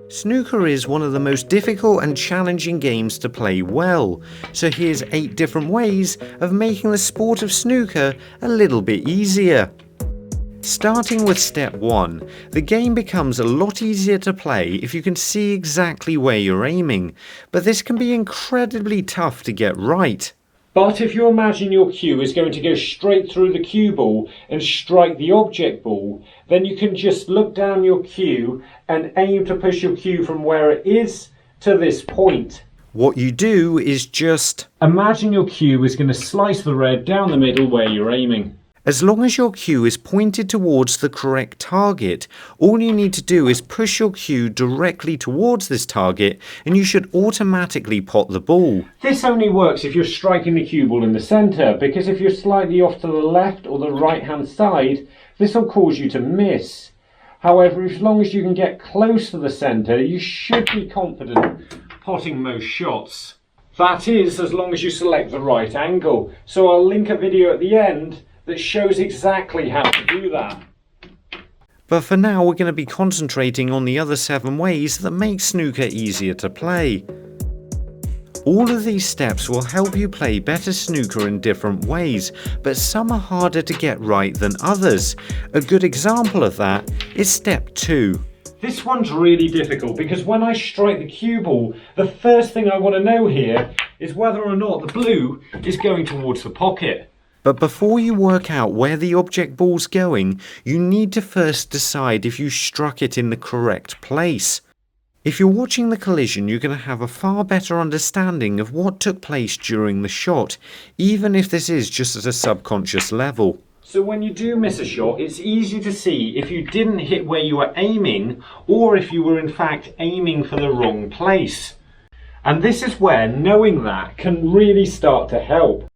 Snooker is one of the most difficult and challenging games to play well, so here's 8 different ways of making the sport of snooker a little bit easier. Starting with step 1, the game becomes a lot easier to play if you can see exactly where you're aiming, but this can be incredibly tough to get right. But if you imagine your cue is going to go straight through the cue ball and strike the object ball, then you can just look down your cue and aim to push your cue from where it is to this point. What you do is just imagine your cue is going to slice the red down the middle where you're aiming. As long as your cue is pointed towards the correct target, all you need to do is push your cue directly towards this target and you should automatically pot the ball. This only works if you're striking the cue ball in the centre, because if you're slightly off to the left or the right hand side, this will cause you to miss. However, as long as you can get close to the centre, you should be confident potting most shots. That is, as long as you select the right angle. So I'll link a video at the end that shows exactly how to do that. But for now we're going to be concentrating on the other 7 ways that make snooker easier to play. All of these steps will help you play better snooker in different ways, but some are harder to get right than others. A good example of that is step 2. This one's really difficult because when I strike the cue ball, the first thing I want to know here is whether or not the blue is going towards the pocket. But before you work out where the object ball's going, you need to first decide if you struck it in the correct place. If you're watching the collision, you're going to have a far better understanding of what took place during the shot, even if this is just at a subconscious level. So when you do miss a shot, it's easy to see if you didn't hit where you were aiming, or if you were in fact aiming for the wrong place. And this is where knowing that can really start to help.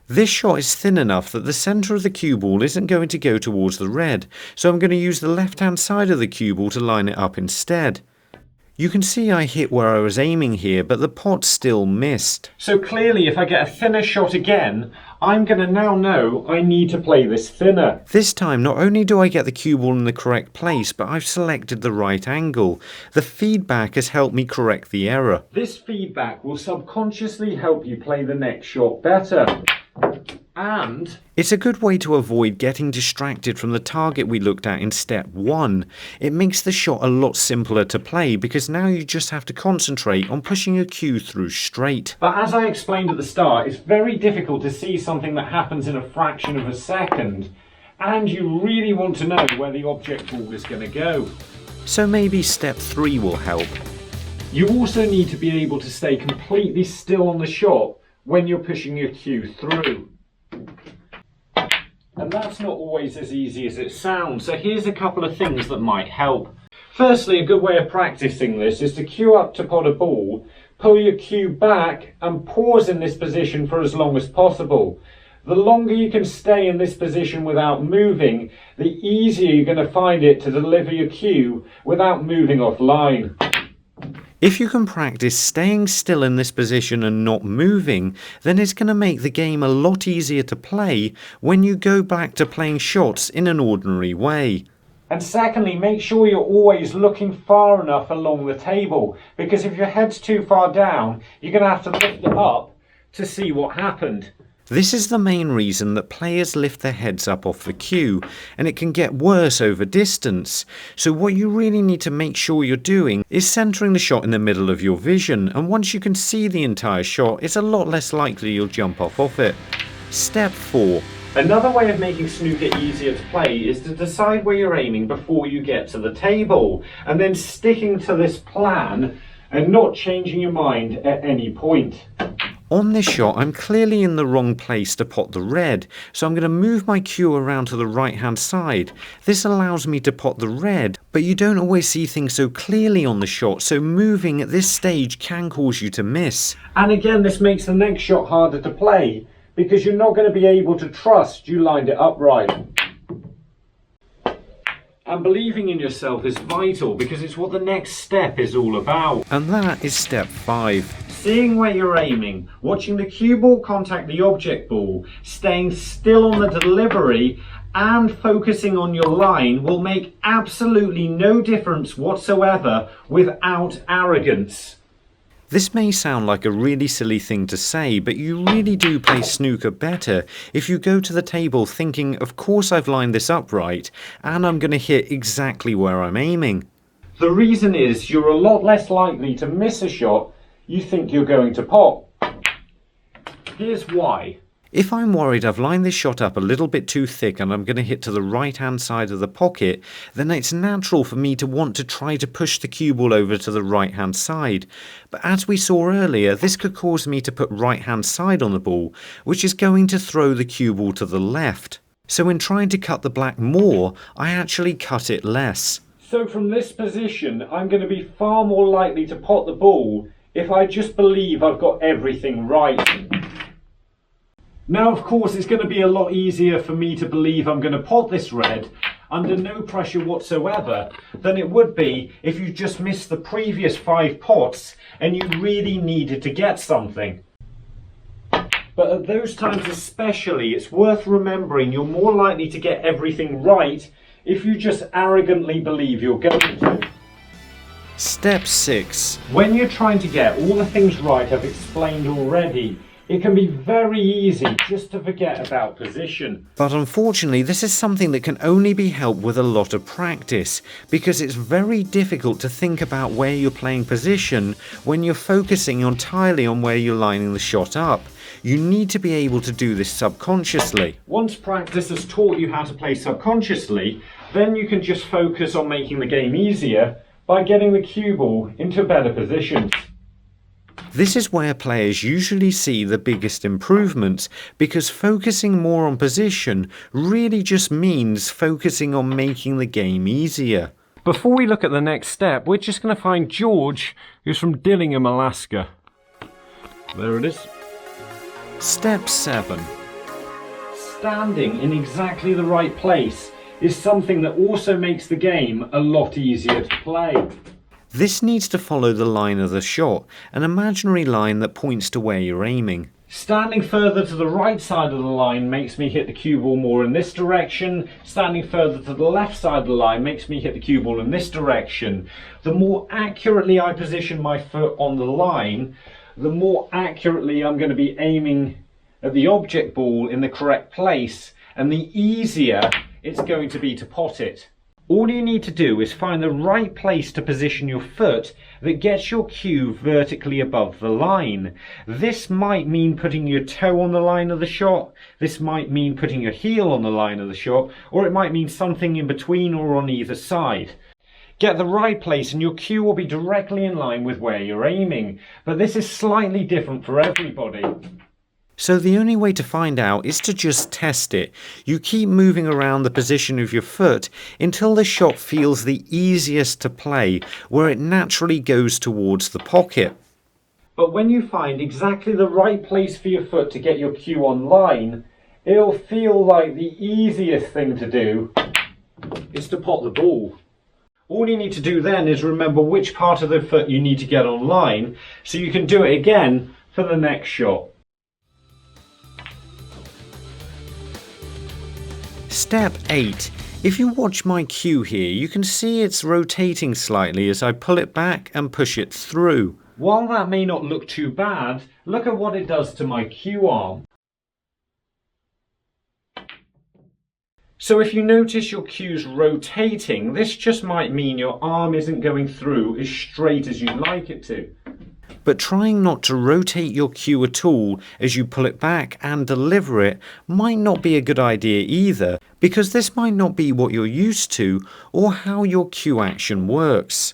This shot is thin enough that the centre of the cue ball isn't going to go towards the red, so I'm going to use the left hand side of the cue ball to line it up instead. You can see I hit where I was aiming here, but the pot still missed. So clearly if I get a thinner shot again, I'm going to now know I need to play this thinner. This time not only do I get the cue ball in the correct place, but I've selected the right angle. The feedback has helped me correct the error. This feedback will subconsciously help you play the next shot better. And it's a good way to avoid getting distracted from the target we looked at in step 1. It makes the shot a lot simpler to play because now you just have to concentrate on pushing your cue through straight. But as I explained at the start, it's very difficult to see something that happens in a fraction of a second, and you really want to know where the object ball is going to go. So maybe step 3 will help. You also need to be able to stay completely still on the shot when you're pushing your cue through. And that's not always as easy as it sounds, so here's a couple of things that might help. Firstly, a good way of practicing this is to cue up to pot a ball, pull your cue back and pause in this position for as long as possible. The longer you can stay in this position without moving, the easier you're going to find it to deliver your cue without moving offline. If you can practice staying still in this position and not moving, then it's going to make the game a lot easier to play when you go back to playing shots in an ordinary way. And secondly, make sure you're always looking far enough along the table, because if your head's too far down, you're going to have to lift it up to see what happened. This is the main reason that players lift their heads up off the cue, and it can get worse over distance. So what you really need to make sure you're doing is centering the shot in the middle of your vision, and once you can see the entire shot, it's a lot less likely you'll jump off it. Step 4. Another way of making snooker easier to play is to decide where you're aiming before you get to the table, and then sticking to this plan and not changing your mind at any point. On this shot, I'm clearly in the wrong place to pot the red, so I'm going to move my cue around to the right hand side. This allows me to pot the red, but you don't always see things so clearly on the shot, so moving at this stage can cause you to miss. And again, this makes the next shot harder to play, because you're not going to be able to trust you lined it up right. And believing in yourself is vital, because it's what the next step is all about. And that is step 5. Seeing where you're aiming, watching the cue ball contact the object ball, staying still on the delivery, and focusing on your line will make absolutely no difference whatsoever without arrogance. This may sound like a really silly thing to say, but you really do play snooker better if you go to the table thinking, of course I've lined this up right, and I'm going to hit exactly where I'm aiming. The reason is you're a lot less likely to miss a shot you think you're going to pot. Here's why. If I'm worried I've lined this shot up a little bit too thick and I'm going to hit to the right hand side of the pocket, then it's natural for me to want to try to push the cue ball over to the right hand side. But as we saw earlier, this could cause me to put right hand side on the ball, which is going to throw the cue ball to the left. So in trying to cut the black more, I actually cut it less. So from this position, I'm going to be far more likely to pot the ball if I just believe I've got everything right. Now, of course, it's going to be a lot easier for me to believe I'm going to pot this red under no pressure whatsoever than it would be if you just missed the previous 5 pots and you really needed to get something. But at those times especially, it's worth remembering you're more likely to get everything right if you just arrogantly believe you're going to. Step 6. When you're trying to get all the things right I've explained already, it can be very easy just to forget about position. But unfortunately, this is something that can only be helped with a lot of practice, because it's very difficult to think about where you're playing position when you're focusing entirely on where you're lining the shot up. You need to be able to do this subconsciously. Once practice has taught you how to play subconsciously, then you can just focus on making the game easier by getting the cue ball into better positions. This is where players usually see the biggest improvements, because focusing more on position really just means focusing on making the game easier. Before we look at the next step, we're just going to find George, who's from Dillingham, Alaska. There it is. Step 7. Standing in exactly the right place is something that also makes the game a lot easier to play. This needs to follow the line of the shot, an imaginary line that points to where you're aiming. Standing further to the right side of the line makes me hit the cue ball more in this direction. Standing further to the left side of the line makes me hit the cue ball in this direction. The more accurately I position my foot on the line, the more accurately I'm going to be aiming at the object ball in the correct place, and the easier it's going to be to pot it. All you need to do is find the right place to position your foot that gets your cue vertically above the line. This might mean putting your toe on the line of the shot, this might mean putting your heel on the line of the shot, or it might mean something in between or on either side. Get the right place and your cue will be directly in line with where you're aiming, but this is slightly different for everybody. So the only way to find out is to just test it. You keep moving around the position of your foot until the shot feels the easiest to play, where it naturally goes towards the pocket. But when you find exactly the right place for your foot to get your cue on line, it'll feel like the easiest thing to do is to pot the ball. All you need to do then is remember which part of the foot you need to get on line, so you can do it again for the next shot. Step 8. If you watch my cue here, you can see it's rotating slightly as I pull it back and push it through. While that may not look too bad, look at what it does to my cue arm. So if you notice your cue's rotating, this just might mean your arm isn't going through as straight as you'd like it to. But trying not to rotate your cue at all as you pull it back and deliver it might not be a good idea either, because this might not be what you're used to or how your cue action works.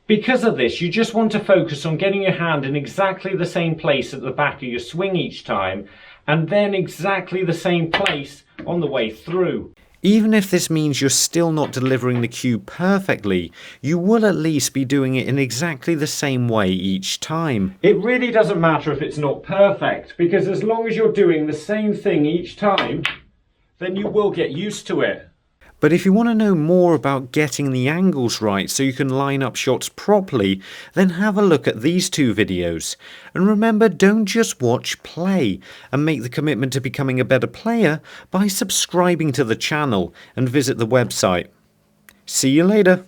Because of this, you just want to focus on getting your hand in exactly the same place at the back of your swing each time, and then exactly the same place on the way through. Even if this means you're still not delivering the cue perfectly, you will at least be doing it in exactly the same way each time. It really doesn't matter if it's not perfect, because as long as you're doing the same thing each time, then you will get used to it. But if you want to know more about getting the angles right so you can line up shots properly, then have a look at these two videos. And remember, don't just watch play, and make the commitment to becoming a better player by subscribing to the channel and visit the website. See you later.